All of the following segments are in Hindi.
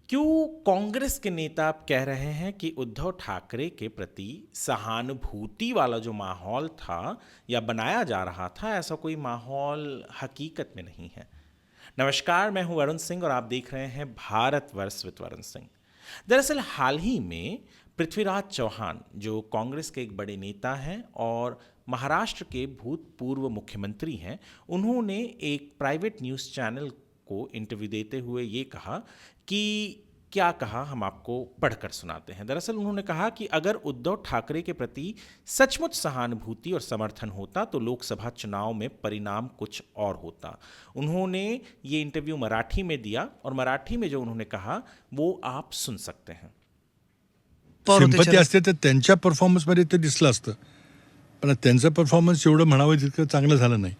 क्यों कांग्रेस के नेता अब कह रहे हैं कि उद्धव ठाकरे के प्रति सहानुभूति वाला जो माहौल था या बनाया जा रहा था, ऐसा कोई माहौल हकीकत में नहीं है। नमस्कार, मैं हूं वरुण सिंह और आप देख रहे हैं भारतवर्ष विद वरुण सिंह। दरअसल हाल ही में पृथ्वीराज चौहान, जो कांग्रेस के एक बड़े नेता हैं और महाराष्ट्र के भूतपूर्व मुख्यमंत्री हैं, उन्होंने एक प्राइवेट न्यूज़ चैनल को इंटरव्यू देते हुए ये कहा कि क्या कहा हम आपको पढ़कर सुनाते हैं। दरअसल उन्होंने कहा कि अगर उद्धव ठाकरे के प्रति सचमुच सहानुभूति और समर्थन होता तो लोकसभा चुनाव में परिणाम कुछ और होता। उन्होंने ये इंटरव्यू मराठी में दिया और मराठी में जो उन्होंने कहा वो आप सुन सकते हैं। सिंपती असते तर त्यांच्या परफॉर्मन्समध्ये ते दिसलं असतं, पण त्यांचं परफॉर्मन्स एवढं म्हणावं तितकं चांगलं झालं नाही.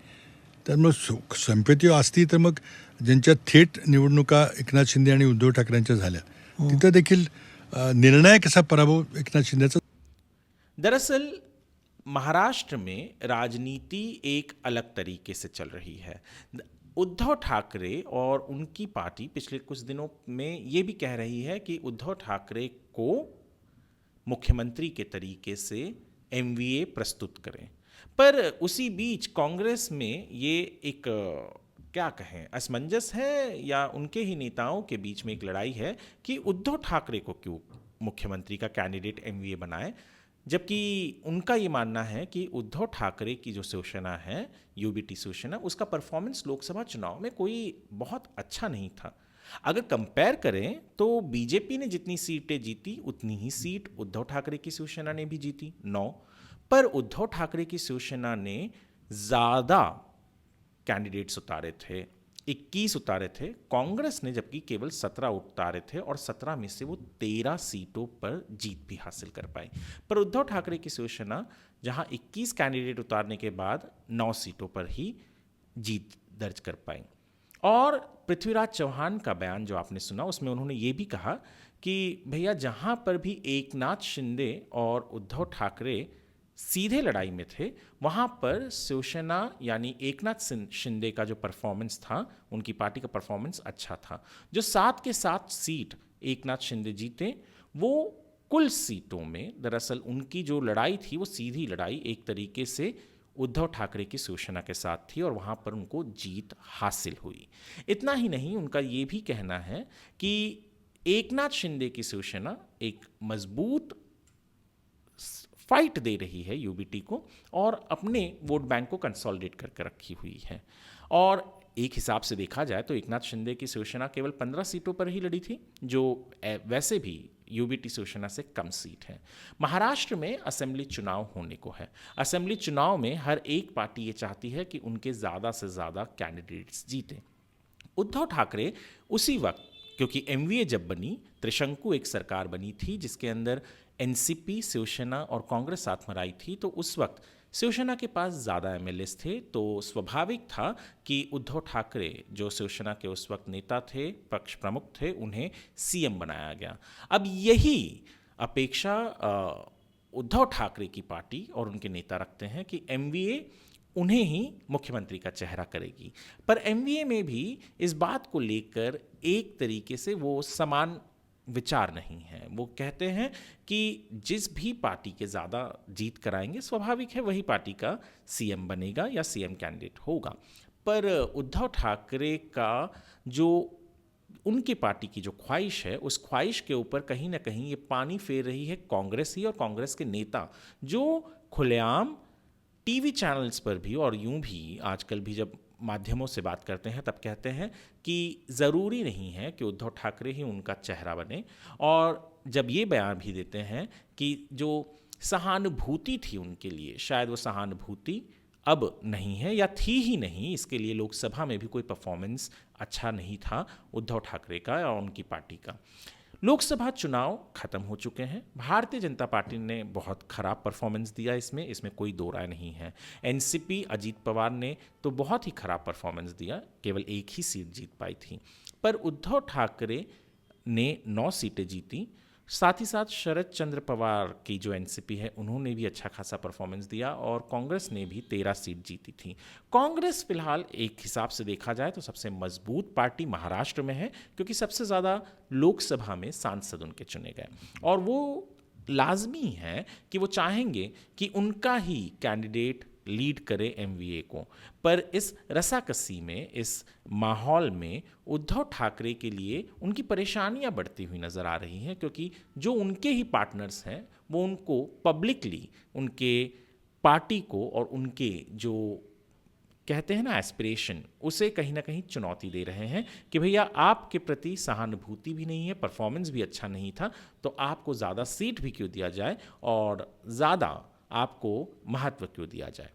त्यामुळे सिंपती असती तर मग ज्यांच्या थेट निवडणुका एकनाथ शिंदे आणि उद्धव ठाकरेंच्या झाल्या तिथं देखील निर्णायक असा पराभव एकनाथ शिंदेचा. दरअसल महाराष्ट्र में राजनीति एक अलग तरीके से चल रही है। उद्धव ठाकरे और उनकी पार्टी पिछले कुछ दिनों में ये भी कह रही है कि उद्धव ठाकरे को मुख्यमंत्री के तरीके से एमवीए प्रस्तुत करें, पर उसी बीच कांग्रेस में ये एक क्या कहें असमंजस है या उनके ही नेताओं के बीच में एक लड़ाई है कि उद्धव ठाकरे को क्यों मुख्यमंत्री का कैंडिडेट एमवीए बनाए, जबकि उनका ये मानना है कि उद्धव ठाकरे की जो शिवसेना है, यूबीटी शिवसेना, उसका परफॉर्मेंस लोकसभा चुनाव में कोई बहुत अच्छा नहीं था। अगर कंपेयर करें तो बीजेपी ने जितनी सीटें जीती उतनी ही सीट उद्धव ठाकरे की शिवसेना ने भी जीती, 9। पर उद्धव ठाकरे की शिवसेना ने ज़्यादा कैंडिडेट्स उतारे थे, 21 उतारे थे। कांग्रेस ने जबकि केवल 17 उतारे थे और 17 में से वो 13 सीटों पर जीत भी हासिल कर पाई। पर उद्धव ठाकरे की शिवसेना जहां 21 कैंडिडेट उतारने के बाद 9 सीटों पर ही जीत दर्ज कर पाई। और पृथ्वीराज चौहान का बयान जो आपने सुना, उसमें उन्होंने ये भी कहा कि भैया जहां पर भी एकनाथ शिंदे और उद्धव ठाकरे सीधे लड़ाई में थे, वहाँ पर शिवसेना यानी एकनाथ शिंदे का जो परफॉर्मेंस था, उनकी पार्टी का परफॉर्मेंस अच्छा था। जो 7 के 7 सीट एकनाथ शिंदे जीते, वो कुल सीटों में दरअसल उनकी जो लड़ाई थी वो सीधी लड़ाई एक तरीके से उद्धव ठाकरे की शिवसेना के साथ थी और वहाँ पर उनको जीत हासिल हुई। इतना ही नहीं, उनका ये भी कहना है कि एकनाथ शिंदे की शिवसेना एक मजबूत फाइट दे रही है यूबीटी को और अपने वोट बैंक को कंसोलिडेट करके रखी हुई है। और एक हिसाब से देखा जाए तो एकनाथ शिंदे की शिवसेना केवल 15 सीटों पर ही लड़ी थी, जो वैसे भी यूबीटी शिवसेना से कम सीट है। महाराष्ट्र में असेंबली चुनाव होने को है। असेंबली चुनाव में हर एक पार्टी ये चाहती है कि उनके ज़्यादा से ज़्यादा कैंडिडेट्स जीतें। उद्धव ठाकरे उसी वक्त, क्योंकि एमवीए जब बनी, त्रिशंकु एक सरकार बनी थी जिसके अंदर एनसीपी, शिवसेना और कांग्रेस साथ में आई थी, तो उस वक्त शिवसेना के पास ज़्यादा एमएलएस थे, तो स्वाभाविक था कि उद्धव ठाकरे जो शिवसेना के उस वक्त नेता थे, पक्ष प्रमुख थे, उन्हें सीएम बनाया गया। अब यही अपेक्षा उद्धव ठाकरे की पार्टी और उनके नेता रखते हैं कि एमवीए उन्हें ही मुख्यमंत्री का चेहरा करेगी। पर एमवीए में भी इस बात को लेकर एक तरीके से वो समान विचार नहीं है। वो कहते हैं कि जिस भी पार्टी के ज़्यादा जीत कराएंगे, स्वाभाविक है वही पार्टी का सीएम बनेगा या सीएम कैंडिडेट होगा। पर उद्धव ठाकरे का जो उनकी पार्टी की जो ख्वाहिश है, उस ख्वाहिश के ऊपर कहीं ना कहीं ये पानी फेर रही है कांग्रेस ही और कांग्रेस के नेता, जो खुलेआम टीवी चैनल्स पर भी और यूं भी आजकल भी जब माध्यमों से बात करते हैं तब कहते हैं कि ज़रूरी नहीं है कि उद्धव ठाकरे ही उनका चेहरा बने। और जब ये बयान भी देते हैं कि जो सहानुभूति थी उनके लिए, शायद वो सहानुभूति अब नहीं है या थी ही नहीं, इसके लिए लोकसभा में भी कोई परफॉर्मेंस अच्छा नहीं था उद्धव ठाकरे का और उनकी पार्टी का। लोकसभा चुनाव खत्म हो चुके हैं। भारतीय जनता पार्टी ने बहुत खराब परफॉर्मेंस दिया, इसमें कोई दो राय नहीं है। एनसीपी अजीत पवार ने तो बहुत ही खराब परफॉर्मेंस दिया, केवल एक ही सीट जीत पाई थी। पर उद्धव ठाकरे ने 9 सीटें जीती, साथ ही साथ शरद चंद्र पवार की जो एनसीपी है उन्होंने भी अच्छा खासा परफॉर्मेंस दिया और कांग्रेस ने भी 13 सीट जीती थी। कांग्रेस फिलहाल एक हिसाब से देखा जाए तो सबसे मजबूत पार्टी महाराष्ट्र में है, क्योंकि सबसे ज़्यादा लोकसभा में सांसद उनके चुने गए और वो लाजमी है कि वो चाहेंगे कि उनका ही कैंडिडेट लीड करे एमवीए को। पर इस रसाकसी में, इस माहौल में उद्धव ठाकरे के लिए उनकी परेशानियां बढ़ती हुई नज़र आ रही हैं, क्योंकि जो उनके ही पार्टनर्स हैं वो उनको पब्लिकली उनके पार्टी को और उनके जो कहते हैं ना एस्पिरेशन, उसे कहीं ना कहीं चुनौती दे रहे हैं कि भैया आपके प्रति सहानुभूति भी नहीं है, परफॉर्मेंस भी अच्छा नहीं था, तो आपको ज़्यादा सीट भी क्यों दिया जाए और ज़्यादा आपको महत्व क्यों दिया जाए।